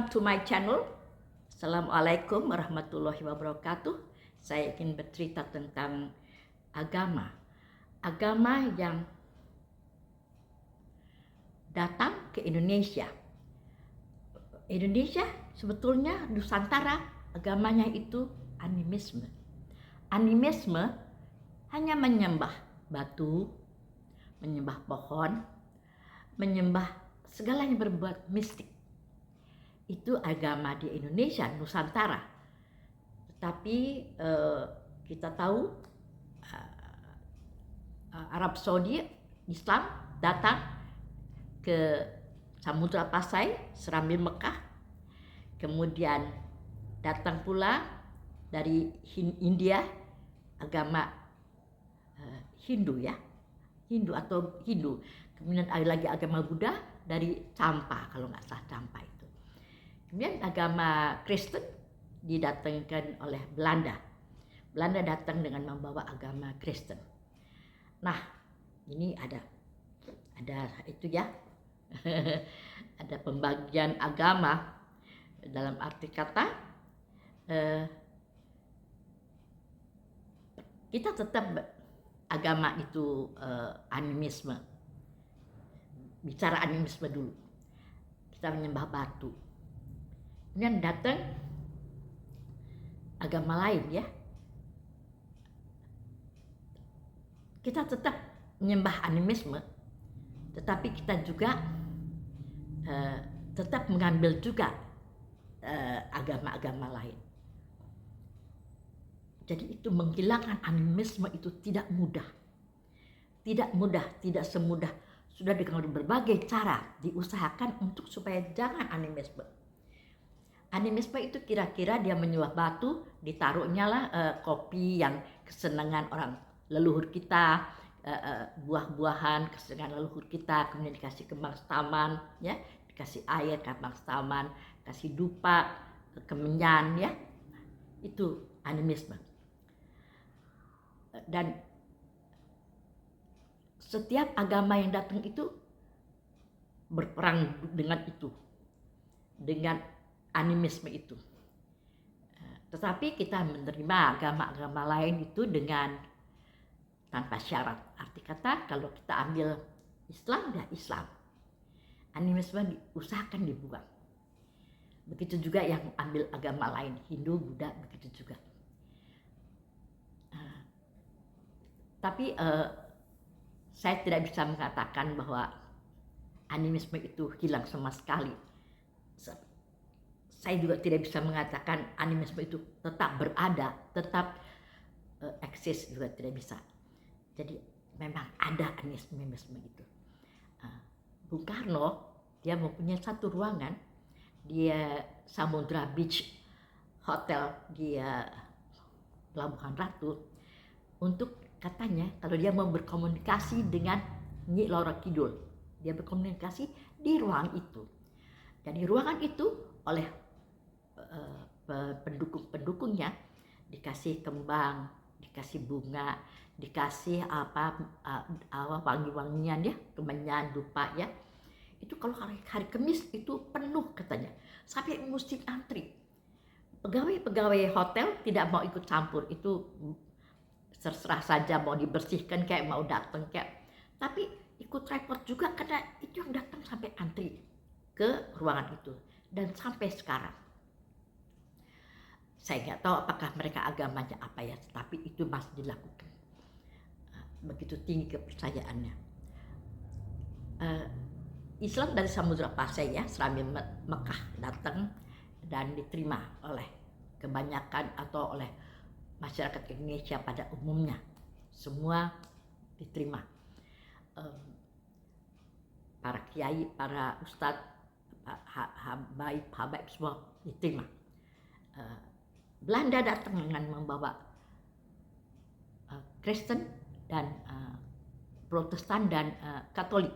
welcome to my channel. Assalamualaikum warahmatullahi wabarakatuh. Saya ingin bercerita tentang agama. Agama yang datang ke Indonesia. Indonesia sebetulnya Nusantara agamanya itu animisme. Animisme hanya menyembah batu, menyembah pohon, menyembah segala yang berbuat mistik. Itu agama di Indonesia, Nusantara. Tetapi kita tahu Arab Saudi, Islam datang ke Samudra Pasai, Serambi Mekah. Kemudian datang pula dari India, agama Hindu ya, Hindu. Kemudian ada lagi agama Buddha dari Champa, kalau nggak salah Champa itu. Kemudian agama Kristen didatangkan oleh Belanda. Belanda datang dengan membawa agama Kristen. Nah, ini ada itu ya, ada pembagian agama dalam arti kata kita tetap agama itu animisme. Bicara animisme dulu, kita menyembah batu. Kemudian datang agama lain ya, kita tetap menyembah animisme, tetapi kita juga tetap mengambil juga agama-agama lain. Jadi itu menghilangkan animisme itu tidak mudah, tidak semudah. Sudah dengan berbagai cara diusahakan untuk supaya jangan animisme. Animisme itu kira-kira dia menyembah batu, ditaruhnya lah kopi yang kesenangan orang leluhur kita, buah-buahan kesenangan leluhur kita, kemudian dikasih kembang setaman, ya, dikasih air kembang setaman, kasih dupa, kemenyan, ya, itu animisme. Dan setiap agama yang datang itu berperang dengan itu, dengan animisme itu. Tetapi kita menerima agama-agama lain itu dengan tanpa syarat. Arti kata kalau kita ambil Islam ya Islam, animisme diusahakan dibuang. Begitu juga yang ambil agama lain, Hindu, Buddha, begitu juga. Tapi saya tidak bisa mengatakan bahwa animisme itu hilang sama sekali. Saya juga tidak bisa mengatakan animisme itu tetap berada, tetap eksis, juga tidak bisa. Jadi memang ada animisme itu. Bung Karno dia mempunyai satu ruangan di Samudra Beach Hotel di Pelabuhan Ratu untuk katanya kalau dia mau berkomunikasi dengan Nyi Loro Kidul, dia berkomunikasi di ruang itu. Dan di ruangan itu oleh pendukung-pendukungnya dikasih kembang, dikasih bunga, dikasih wangi-wangian ya, kemenyan, dupa ya. Itu kalau hari Kamis itu penuh katanya, sampai mesti antri. Pegawai hotel tidak mau ikut campur, itu terserah saja mau dibersihkan kayak mau datang kayak, tapi ikut repot juga karena itu yang datang sampai antri ke ruangan itu. Dan sampai sekarang saya nggak tahu apakah mereka agamanya apa ya, tapi itu masih dilakukan. Begitu tinggi kepercayaannya. Islam dari Samudra Pasai ya, Serambi Mekah datang dan diterima oleh kebanyakan atau oleh masyarakat Indonesia pada umumnya. Semua diterima. Para kiai, para ustadz, habaib semua diterima. Belanda datang dengan membawa Kristen dan Protestan dan Katolik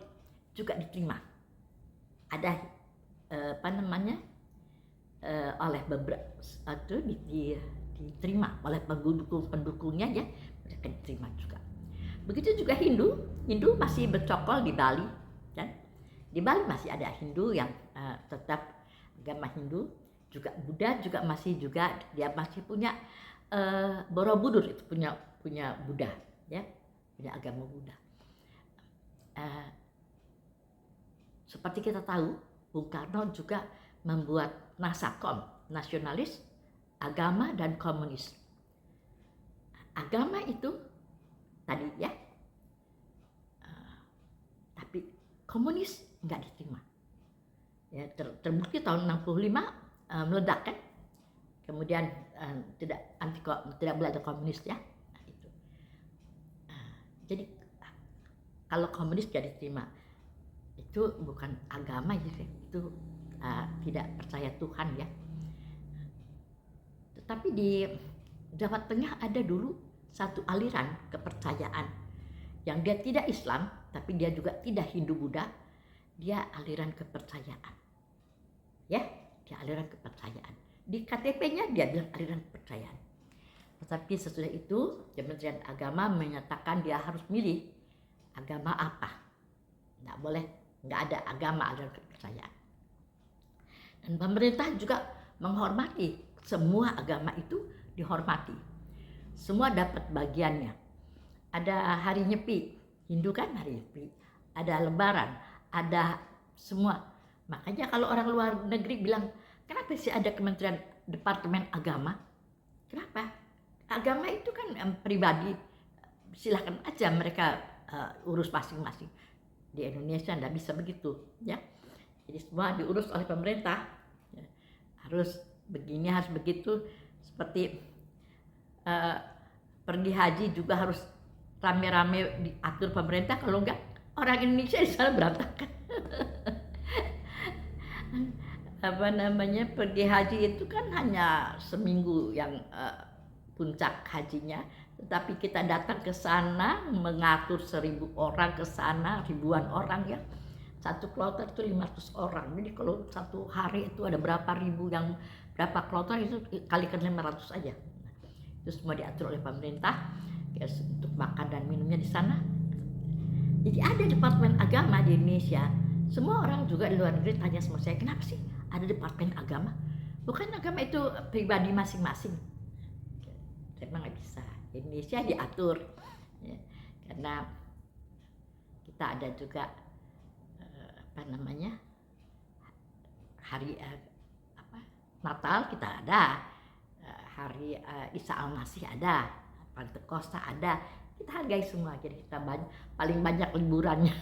juga diterima. Ada oleh beberapa itu diterima oleh pendukungnya ya, mereka diterima juga. Begitu juga Hindu masih bercokol di Bali, kan? Di Bali masih ada Hindu yang tetap agama Hindu, juga Buddha juga masih dia masih punya Borobudur itu punya Buddha ya, punya agama Buddha. Seperti kita tahu, Bung Karno juga membuat Nasakom, nasionalis, agama dan komunis. Agama itu tadi ya, tapi komunis nggak diterima. Ya, terbukti tahun 65 meledak kan, kemudian tidak boleh ada komunis ya. Nah, itu. Jadi kalau komunis tidak diterima, itu bukan agama ya, itu tidak percaya Tuhan ya. Tetapi di Jawa Tengah ada dulu satu aliran kepercayaan yang dia tidak Islam, tapi dia juga tidak Hindu Buddha, dia aliran kepercayaan. Ya, dia aliran kepercayaan. Di KTP-nya dia bilang aliran kepercayaan. Tetapi sesudah itu Kementerian Agama menyatakan dia harus milih agama apa. Nggak boleh, nggak ada agama aliran kepercayaan. Dan pemerintah juga menghormati semua agama itu, dihormati. Semua dapat bagiannya. Ada hari Nyepi, Hindu kan hari Nyepi, ada Lebaran, ada semua. Makanya kalau orang luar negeri bilang, kenapa sih ada Kementerian Departemen Agama? Kenapa? Agama itu kan pribadi, silahkan aja mereka urus masing-masing. Di Indonesia tidak bisa begitu, ya. Jadi semua diurus oleh pemerintah, ya. Harus begini, harus begitu. Seperti pergi haji juga harus rame-rame diatur pemerintah, kalau enggak orang Indonesia di sana berantakan. Pergi haji itu kan hanya seminggu yang puncak hajinya, tetapi kita datang ke sana mengatur 1.000 orang ke sana, ribuan orang ya. Satu kloter itu 500 orang. Jadi kalau satu hari itu ada berapa ribu, yang berapa kloter itu kalikan 500 aja. Itu semua diatur oleh pemerintah ya, untuk makan dan minumnya di sana. Jadi ada Departemen Agama di Indonesia. Semua orang juga di luar negeri tanya sama saya, kenapa sih ada Departemen Agama? Bukan agama itu pribadi masing-masing. Memang nggak bisa. Indonesia diatur ya, karena kita ada juga hari Natal kita ada, hari Isa Al-Masih ada, Pentekosta ada, kita hargai semua. Jadi kita paling banyak liburannya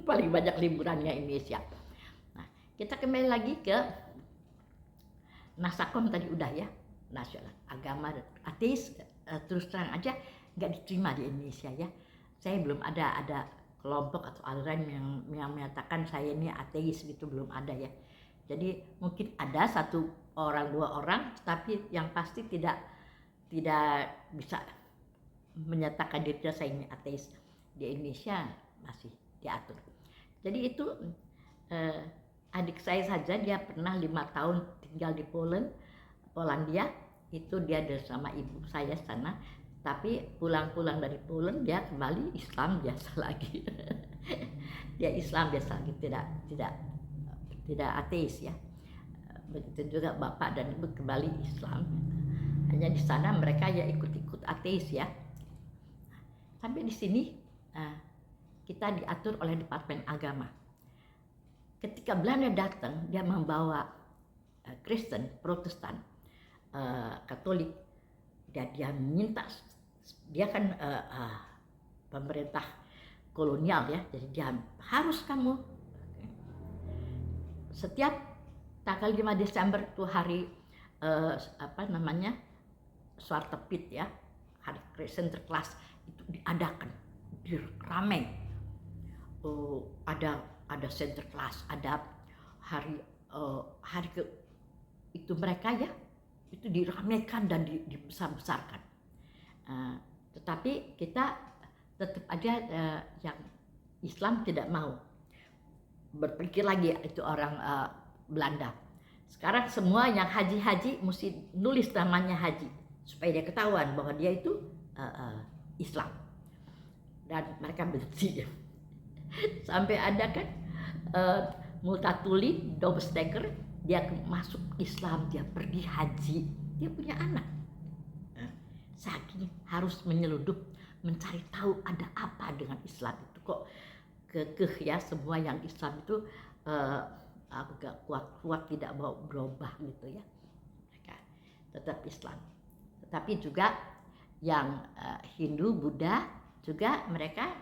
paling banyak liburannya Indonesia. Nah, kita kembali lagi ke Nasakom tadi udah ya, nasional agama ateis, terus terang aja nggak diterima di Indonesia ya. Saya belum ada kelompok atau aliran yang menyatakan saya ini ateis gitu, belum ada ya. Jadi mungkin ada 1 orang 2 orang, tapi yang pasti tidak bisa menyatakan dirinya saya ini ateis. Di Indonesia masih diatur. Jadi itu adik saya saja, dia pernah 5 tahun tinggal di Polandia, itu dia bersama ibu saya sana. Tapi pulang dari Poland dia kembali Islam biasa lagi. Dia Islam biasa lagi, tidak ateis ya. Begitu juga bapak dan ibu kembali Islam. Hanya di sana mereka ya ikut-ikut ateis ya. Sampai di sini kita diatur oleh Departemen Agama. Ketika Belanda datang, dia membawa Kristen, Protestan, Katolik, dan dia minta, dia kan pemerintah kolonial ya, jadi dia harus kamu setiap tanggal 5 Desember itu hari Zwarte Piet ya, hari Sinterklaas itu diadakan, ramai. Ada Sinterklaas, ada hari itu mereka ya, itu diramaikan dan dibesar-besarkan. Tetapi kita tetap aja yang Islam tidak mau berpikir lagi, itu orang Belanda. Sekarang semua yang haji mesti nulis namanya haji supaya dia ketahuan bahwa dia itu Islam, dan mereka benci. Sampai ada kan Multatuli Dobsteker dia masuk Islam, dia pergi haji, dia punya anak. Saking harus menyeludup, mencari tahu ada apa dengan Islam itu, kok kekeh ya semua yang Islam itu agak kuat-kuat tidak mau berubah gitu ya. Mereka tetap Islam. Tetapi juga yang Hindu, Buddha juga mereka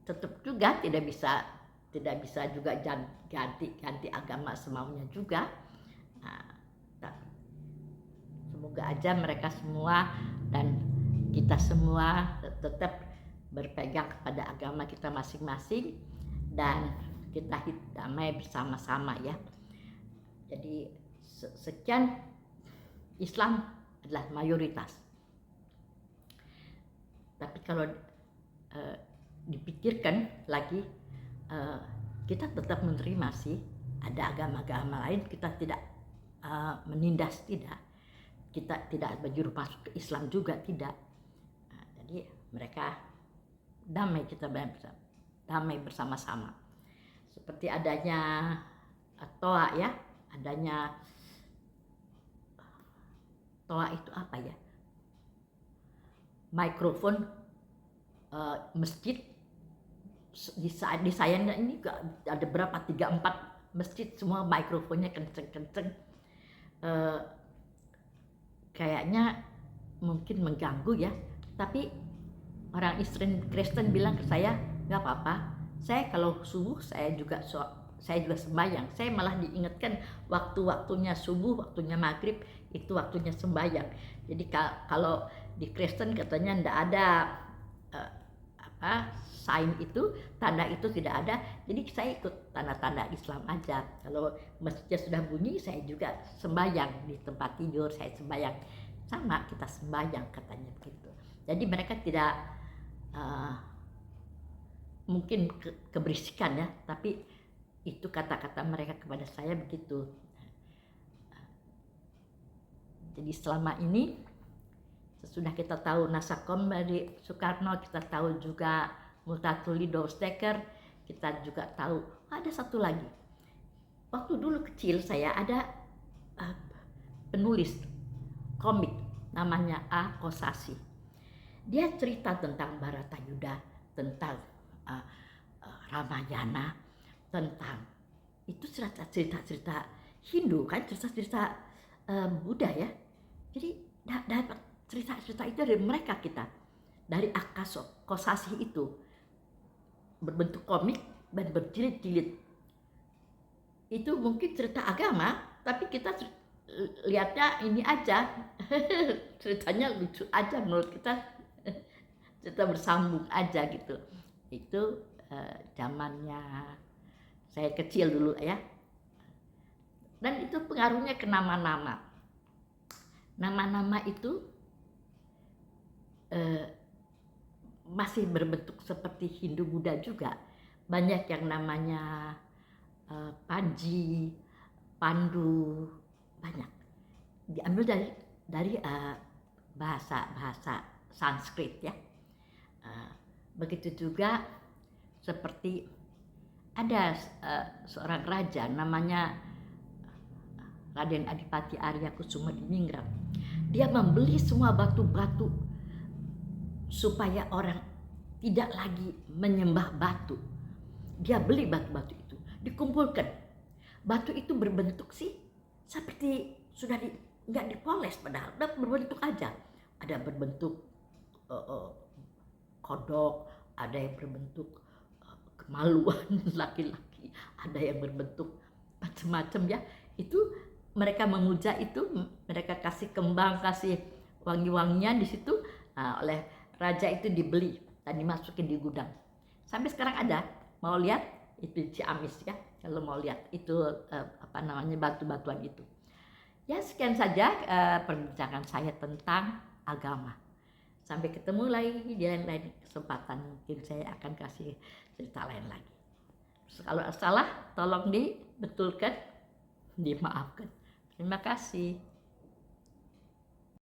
tetap juga tidak bisa juga ganti agama semaunya juga. Semoga aja mereka semua dan kita semua tetap berpegang kepada agama kita masing-masing dan kita hidup damai bersama-sama ya. Jadi sekian, Islam adalah mayoritas. Tapi kalau dipikirkan lagi, kita tetap menerima sih ada agama-agama lain, kita tidak menindas, tidak. Kita tidak menjuru masuk ke Islam juga, tidak. Jadi mereka damai, kita damai bersama-sama. Seperti adanya toa ya, adanya toa itu apa ya? Mikrofon masjid di saya ini ada berapa, 3-4 masjid semua mikrofonnya kenceng-kenceng. Kayaknya mungkin mengganggu ya, tapi orang Kristen bilang ke saya nggak apa-apa, saya kalau subuh saya juga sembahyang. Saya malah diingatkan waktu-waktunya subuh, waktunya maghrib itu waktunya sembahyang. Jadi kalau di Kristen katanya ndak ada sign itu, tanda itu tidak ada. Jadi saya ikut tanda-tanda Islam aja. Kalau masjidnya sudah bunyi, saya juga sembahyang di tempat tidur, saya sembahyang. Sama, kita sembahyang katanya begitu. Jadi mereka tidak mungkin keberisikan ya, tapi itu kata-kata mereka kepada saya begitu. Jadi selama ini sesudah kita tahu Nasakom dari Soekarno, kita tahu juga Multatuli Dowsteker, kita juga tahu ada satu lagi. Waktu dulu kecil saya ada penulis komik namanya A. Kosasih. Dia cerita tentang Bharatayuda, tentang Ramayana, tentang itu cerita-cerita Hindu kan, cerita-cerita Buddha ya. Jadi dapat cerita-cerita itu dari mereka, kita dari A. Kosasih itu berbentuk komik dan berjilid-jilid. Itu mungkin cerita agama, tapi kita lihatnya ini aja ceritanya lucu aja menurut kita, cerita bersambung aja gitu. Itu zamannya saya kecil dulu ya. Dan itu pengaruhnya ke nama-nama. Nama-nama itu masih berbentuk seperti Hindu Buddha juga. Banyak yang namanya Panji, Pandu, banyak diambil dari bahasa Sanskrit ya. Begitu juga seperti ada seorang raja namanya Raden Adipati Arya Kusumediningrat. Dia membeli semua batu-batu supaya orang tidak lagi menyembah batu. Dia beli batu-batu itu, dikumpulkan. Batu itu berbentuk sih seperti sudah nggak dipoles, padahal udah berbentuk aja. Ada berbentuk kodok, ada yang berbentuk kemaluan laki-laki, ada yang berbentuk macam-macam ya. Itu mereka memuja itu, mereka kasih kembang, kasih wangi-wangian di situ. Oleh raja itu dibeli dan dimasukin di gudang. Sampai sekarang ada. Mau lihat itu Ciamis ya. Kalau mau lihat itu batu-batuan itu. Ya sekian saja perbincangan saya tentang agama. Sampai ketemu lagi di lain-lain kesempatan. Mungkin saya akan kasih cerita lain lagi. Kalau salah tolong dibetulkan, dimaafkan. Terima kasih.